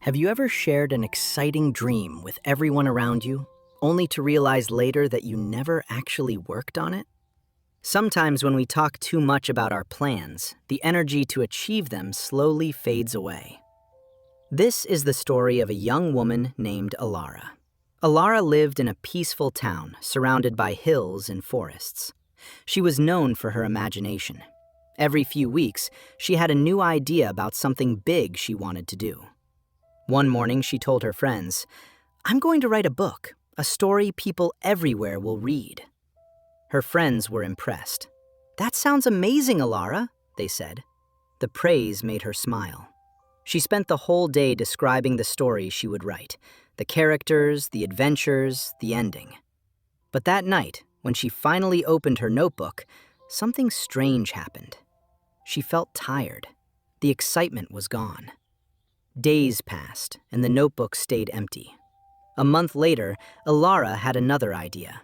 Have you ever shared an exciting dream with everyone around you, only to realize later that you never actually worked on it? Sometimes when we talk too much about our plans, the energy to achieve them slowly fades away. This is the story of a young woman named Alara. Alara lived in a peaceful town surrounded by hills and forests. She was known for her imagination. Every few weeks, she had a new idea about something big she wanted to do. One morning, she told her friends, "I'm going to write a book, a story people everywhere will read." Her friends were impressed. "That sounds amazing, Alara," they said. The praise made her smile. She spent the whole day describing the story she would write, the characters, the adventures, the ending. But that night, when she finally opened her notebook, something strange happened. She felt tired. The excitement was gone. Days passed, and the notebook stayed empty. A month later, Alara had another idea.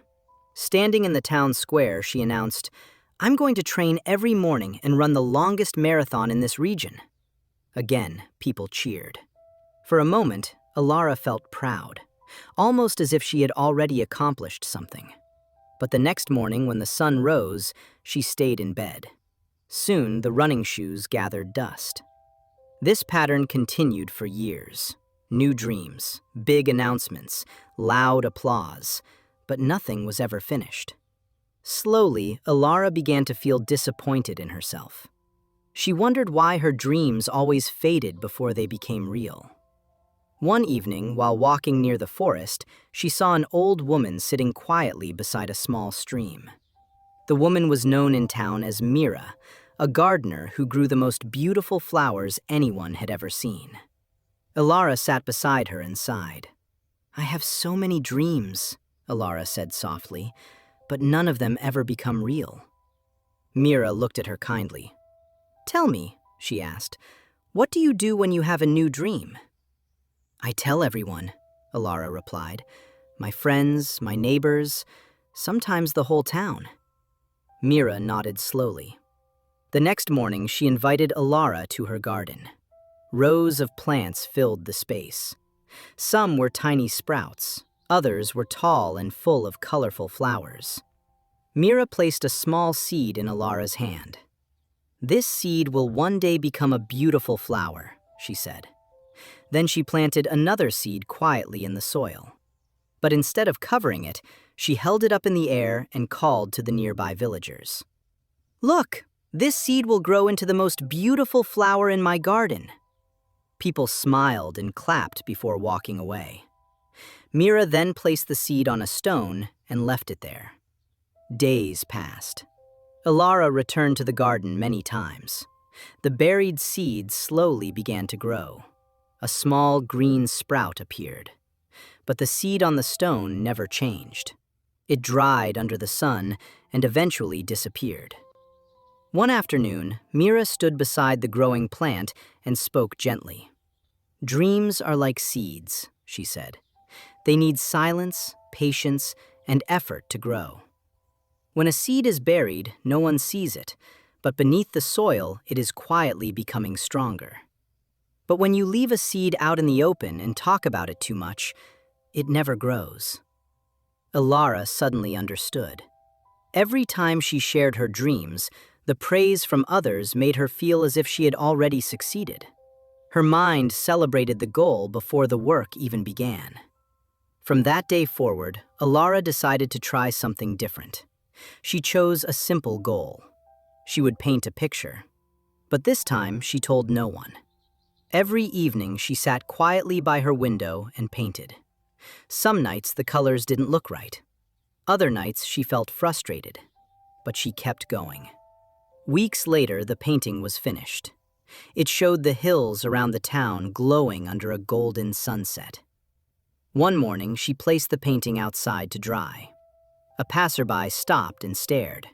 Standing in the town square, she announced, "I'm going to train every morning and run the longest marathon in this region." Again, people cheered. For a moment, Alara felt proud, almost as if she had already accomplished something. But the next morning, when the sun rose, she stayed in bed. Soon, the running shoes gathered dust. This pattern continued for years. New dreams, big announcements, loud applause, but nothing was ever finished. Slowly, Alara began to feel disappointed in herself. She wondered why her dreams always faded before they became real. One evening, while walking near the forest, she saw an old woman sitting quietly beside a small stream. The woman was known in town as Mira, a gardener who grew the most beautiful flowers anyone had ever seen. Alara sat beside her and sighed. "I have so many dreams," Alara said softly, "but none of them ever become real." Mira looked at her kindly. "Tell me," she asked, "what do you do when you have a new dream?" "I tell everyone," Alara replied. "My friends, my neighbors, sometimes the whole town." Mira nodded slowly. The next morning, she invited Alara to her garden. Rows of plants filled the space. Some were tiny sprouts, others were tall and full of colorful flowers. Mira placed a small seed in Alara's hand. "This seed will one day become a beautiful flower," she said. Then she planted another seed quietly in the soil. But instead of covering it, she held it up in the air and called to the nearby villagers. "Look! This seed will grow into the most beautiful flower in my garden." People smiled and clapped before walking away. Mira then placed the seed on a stone and left it there. Days passed. Alara returned to the garden many times. The buried seed slowly began to grow. A small green sprout appeared. But the seed on the stone never changed. It dried under the sun and eventually disappeared. One afternoon, Mira stood beside the growing plant and spoke gently. "Dreams are like seeds," she said. "They need silence, patience, and effort to grow. When a seed is buried, no one sees it, but beneath the soil, it is quietly becoming stronger. But when you leave a seed out in the open and talk about it too much, it never grows." Alara suddenly understood. Every time she shared her dreams, the praise from others made her feel as if she had already succeeded. Her mind celebrated the goal before the work even began. From that day forward, Alara decided to try something different. She chose a simple goal. She would paint a picture. But this time, she told no one. Every evening, she sat quietly by her window and painted. Some nights, the colors didn't look right. Other nights, she felt frustrated. But she kept going. Weeks later, the painting was finished. It showed the hills around the town glowing under a golden sunset. One morning, she placed the painting outside to dry. A passerby stopped and stared.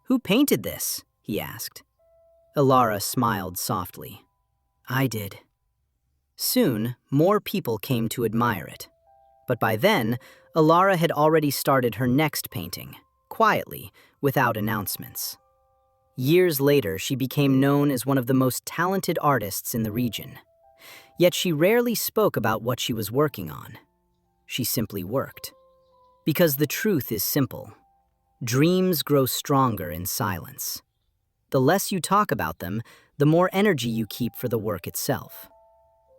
"Who painted this?" he asked. Alara smiled softly. "I did." Soon, more people came to admire it. But by then, Alara had already started her next painting, quietly, without announcements. Years later, she became known as one of the most talented artists in the region. Yet she rarely spoke about what she was working on. She simply worked. Because the truth is simple. Dreams grow stronger in silence. The less you talk about them, the more energy you keep for the work itself.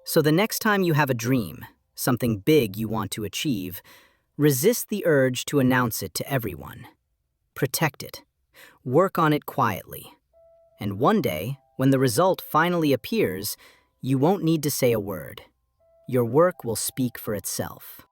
So the next time you have a dream, something big you want to achieve, resist the urge to announce it to everyone. Protect it. Work on it quietly. And one day, when the result finally appears, you won't need to say a word. Your work will speak for itself.